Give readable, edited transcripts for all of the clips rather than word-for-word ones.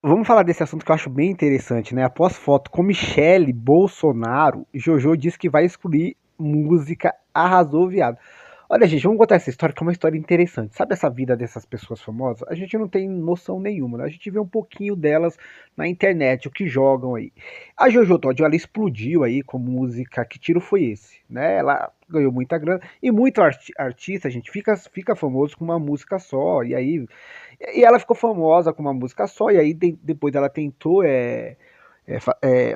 Vamos falar desse assunto que eu acho bem interessante, né? Após foto com Michele Bolsonaro, Jojo diz que vai excluir música Arrasou Viado. Olha, gente, vamos contar essa história que é uma história interessante. Sabe essa vida dessas pessoas famosas? A gente não tem noção nenhuma, né? A gente vê um pouquinho delas na internet, o que jogam aí. A Jojo Todinho, ela explodiu aí com música Que Tiro Foi Esse, né? Ela ganhou muita grana e muito artista, gente, fica famoso com uma música só, e aí e ela ficou famosa com uma música só, e aí depois ela tentou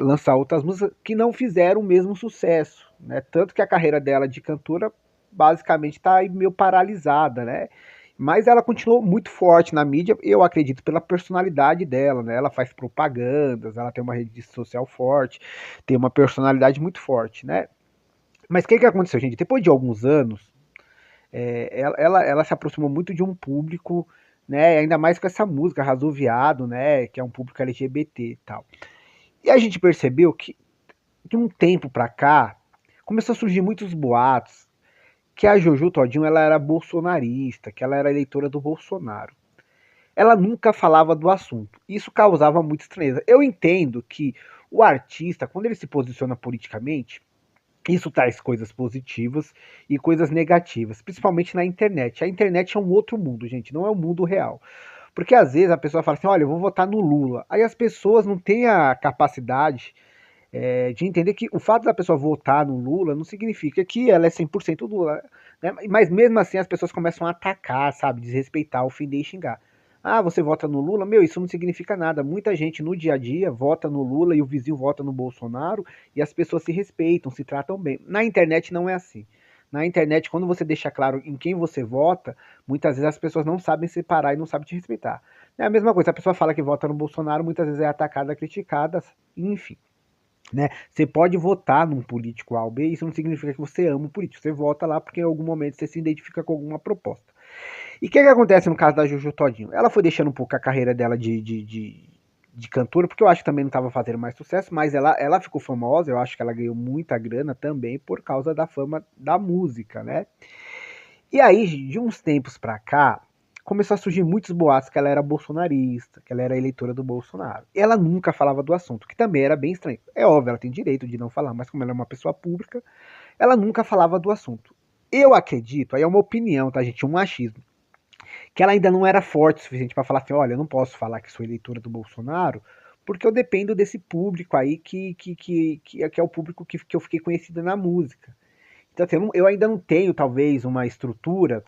lançar outras músicas que não fizeram o mesmo sucesso, né? Tanto que a carreira dela de cantora basicamente está meio paralisada, né? Mas ela continuou muito forte na mídia, eu acredito, pela personalidade dela, né? Ela faz propagandas, ela tem uma rede social forte, tem uma personalidade muito forte, né? Mas o que aconteceu, gente? Depois de alguns anos, ela se aproximou muito de um público, né? Ainda mais com essa música, Arrasou Viado, né? Que é um público LGBT e tal. E a gente percebeu que de um tempo pra cá começou a surgir muitos boatos que a Jojo Todinho ela era bolsonarista, que ela era eleitora do Bolsonaro. Ela nunca falava do assunto. Isso causava muita estranheza. Eu entendo que o artista, quando ele se posiciona politicamente, isso traz coisas positivas e coisas negativas, principalmente na internet. A internet é um outro mundo, gente, não é o mundo real. Porque às vezes a pessoa fala assim: olha, eu vou votar no Lula. Aí as pessoas não têm a capacidade de entender que o fato da pessoa votar no Lula não significa que ela é 100% Lula. Né? Mas mesmo assim as pessoas começam a atacar, sabe? Desrespeitar, ofender e xingar. Ah, você vota no Lula? Meu, isso não significa nada. Muita gente no dia a dia vota no Lula e o vizinho vota no Bolsonaro e as pessoas se respeitam, se tratam bem. Na internet não é assim. Na internet, quando você deixa claro em quem você vota, muitas vezes as pessoas não sabem separar e não sabem te respeitar. É a mesma coisa, a pessoa fala que vota no Bolsonaro, muitas vezes é atacada, criticada, enfim. Né? Você pode votar num político A ou B, isso não significa que você ama o político. Você vota lá porque em algum momento você se identifica com alguma proposta. E o que acontece no caso da Jojo Todinho? Ela foi deixando um pouco a carreira dela de cantora, porque eu acho que também não estava fazendo mais sucesso, mas ela ficou famosa, eu acho que ela ganhou muita grana também por causa da fama da música, né? E aí, de uns tempos pra cá, começou a surgir muitos boatos que ela era bolsonarista, que ela era eleitora do Bolsonaro. Ela nunca falava do assunto, que também era bem estranho. É óbvio, ela tem direito de não falar, mas como ela é uma pessoa pública, ela nunca falava do assunto. Eu acredito, aí é uma opinião, tá, gente? Um achismo. Que ela ainda não era forte o suficiente para falar assim: olha, eu não posso falar que sou eleitora do Bolsonaro, porque eu dependo desse público aí que é o público que eu fiquei conhecida na música. Então, assim, eu ainda não tenho, talvez, uma estrutura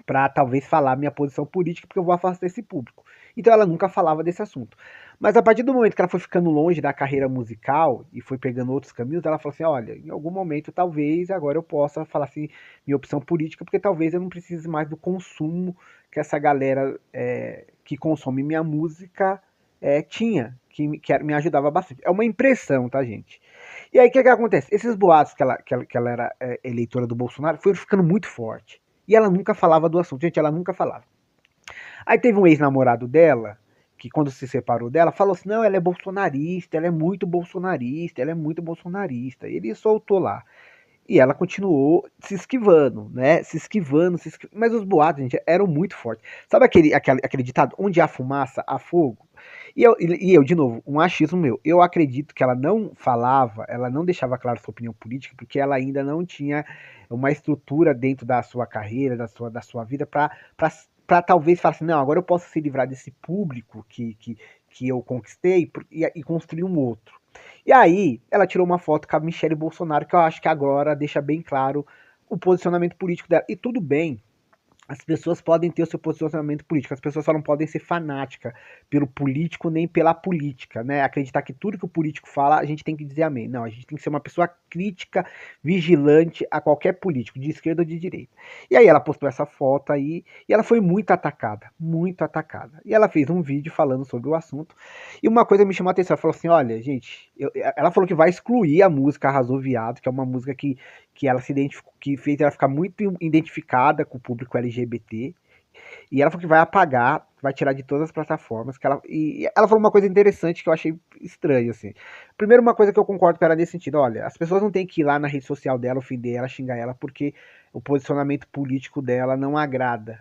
para talvez falar minha posição política, porque eu vou afastar esse público. Então ela nunca falava desse assunto. Mas a partir do momento que ela foi ficando longe da carreira musical e foi pegando outros caminhos, ela falou assim: olha, em algum momento talvez agora eu possa falar assim minha opção política, porque talvez eu não precise mais do consumo que essa galera que consome minha música tinha, que me ajudava bastante. É uma impressão, tá, gente? E aí o que acontece? Esses boatos que ela era eleitora do Bolsonaro foram ficando muito forte. E ela nunca falava do assunto. Gente, ela nunca falava. Aí teve um ex-namorado dela, que quando se separou dela, falou assim: não, ela é bolsonarista, ela é muito bolsonarista, ela é muito bolsonarista. E ele soltou lá. E ela continuou se esquivando, né? Se esquivando. Mas os boatos, gente, eram muito fortes. Sabe aquele ditado? Onde há fumaça, há fogo? E eu, de novo, um achismo meu. Eu acredito que ela não falava, ela não deixava claro sua opinião política, porque ela ainda não tinha uma estrutura dentro da sua carreira, da sua vida, para talvez falar assim: não, agora eu posso se livrar desse público que eu conquistei e construir um outro. E aí, ela tirou uma foto com a Michelle Bolsonaro, que eu acho que agora deixa bem claro o posicionamento político dela. E tudo bem, as pessoas podem ter o seu posicionamento político, as pessoas só não podem ser fanáticas pelo político nem pela política, né? Acreditar que tudo que o político fala, a gente tem que dizer amém. Não, a gente tem que ser uma pessoa crítica, vigilante a qualquer político, de esquerda ou de direita. E aí ela postou essa foto aí, e ela foi muito atacada, muito atacada. E ela fez um vídeo falando sobre o assunto, e uma coisa me chamou a atenção, ela falou assim: olha, gente, ela falou que vai excluir a música Arrasou Viado, que é uma música que ela se identificou, que fez ela ficar muito identificada com o público LGBT. E ela falou que vai apagar, vai tirar de todas as plataformas. E ela falou uma coisa interessante que eu achei estranho, assim. Primeiro, uma coisa que eu concordo com ela nesse sentido: olha, as pessoas não têm que ir lá na rede social dela, ofender ela, xingar ela, porque o posicionamento político dela não agrada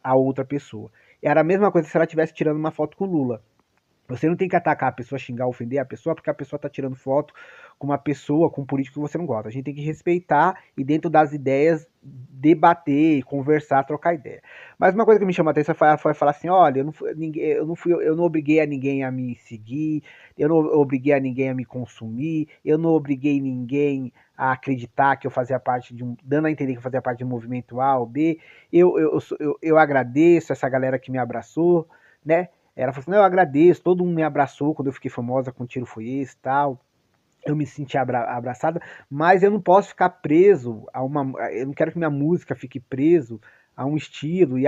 a outra pessoa. Era a mesma coisa se ela estivesse tirando uma foto com o Lula. Você não tem que atacar a pessoa, xingar, ofender a pessoa, porque a pessoa tá tirando foto com uma pessoa, com um político que você não gosta. A gente tem que respeitar e, dentro das ideias, debater, conversar, trocar ideia. Mas uma coisa que me chamou a atenção foi falar assim: olha, eu não obriguei a ninguém a me seguir, eu não obriguei a ninguém a me consumir, eu não obriguei ninguém a acreditar que eu fazia parte de um, dando a entender que eu fazia parte de um movimento A ou B. Eu agradeço essa galera que me abraçou, né? Ela falou assim: não, eu agradeço, todo mundo me abraçou quando eu fiquei famosa com Tiro Foi Esse e tal. Eu me senti abraçada, mas eu não posso ficar preso a uma. Eu não quero que minha música fique preso a um estilo e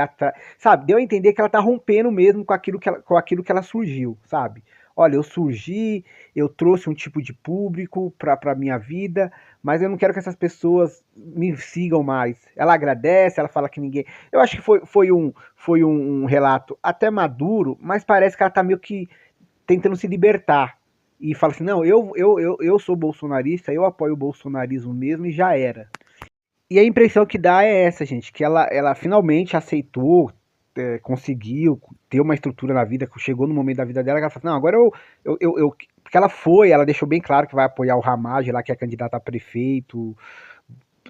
sabe? Deu a entender que ela tá rompendo mesmo com aquilo que ela surgiu, sabe? Olha, eu surgi, eu trouxe um tipo de público pra minha vida, mas eu não quero que essas pessoas me sigam mais. Ela agradece, ela fala que ninguém. Eu acho que foi um relato até maduro, mas parece que ela tá meio que tentando se libertar. E fala assim: não, eu sou bolsonarista, eu apoio o bolsonarismo mesmo e já era. E a impressão que dá é essa, gente, que ela finalmente aceitou, conseguiu ter uma estrutura na vida, chegou no momento da vida dela que ela falou: não, agora porque ela deixou bem claro que vai apoiar o Ramage lá, que é candidata a prefeito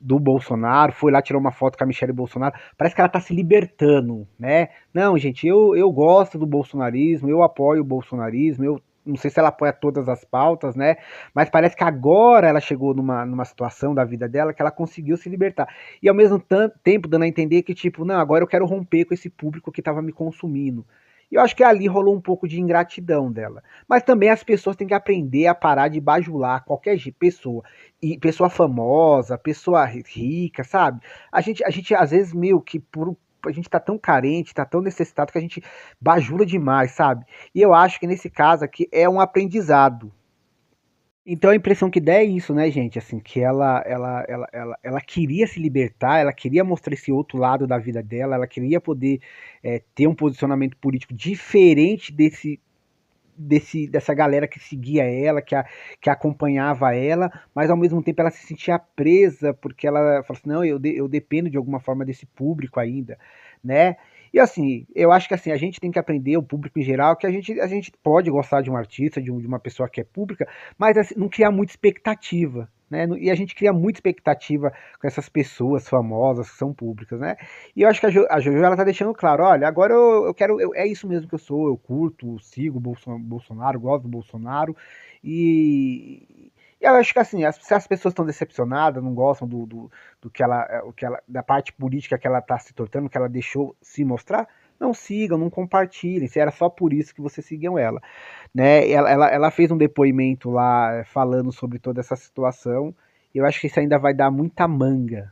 do Bolsonaro, foi lá tirar uma foto com a Michelle Bolsonaro. Parece que ela tá se libertando, né? Não, gente, eu gosto do bolsonarismo, eu apoio o bolsonarismo, eu não sei se ela apoia todas as pautas, né? Mas parece que agora ela chegou numa situação da vida dela que ela conseguiu se libertar. E ao mesmo tempo dando a entender que, tipo, não, agora eu quero romper com esse público que tava me consumindo. E eu acho que ali rolou um pouco de ingratidão dela. Mas também as pessoas têm que aprender a parar de bajular qualquer pessoa. E pessoa famosa, pessoa rica, sabe? A gente às vezes, meio que a gente tá tão carente, tá tão necessitado que a gente bajula demais, sabe? E eu acho que nesse caso aqui é um aprendizado. Então a impressão que dá é isso, né, gente? Assim, que ela queria se libertar, ela queria mostrar esse outro lado da vida dela, ela queria poder ter um posicionamento político diferente dessa galera que seguia ela, que acompanhava ela, mas ao mesmo tempo ela se sentia presa, porque ela falou assim: não, eu dependo de alguma forma desse público ainda, né? E assim, eu acho que assim, a gente tem que aprender, o público em geral, que a gente pode gostar de um artista, de uma pessoa que é pública, mas assim, não criar muita expectativa. Né? E a gente cria muita expectativa com essas pessoas famosas que são públicas, né? E eu acho que a Jojo ela tá deixando claro: olha, agora eu quero, é isso mesmo que eu sou, eu curto, sigo o Bolsonaro, gosto do Bolsonaro, e eu acho que assim, se as pessoas estão decepcionadas, não gostam do da parte política que ela tá se tornando, que ela deixou se mostrar, não sigam, não compartilhem, se era só por isso que vocês seguiam ela, né? Ela fez um depoimento lá falando sobre toda essa situação, e eu acho que isso ainda vai dar muita manga,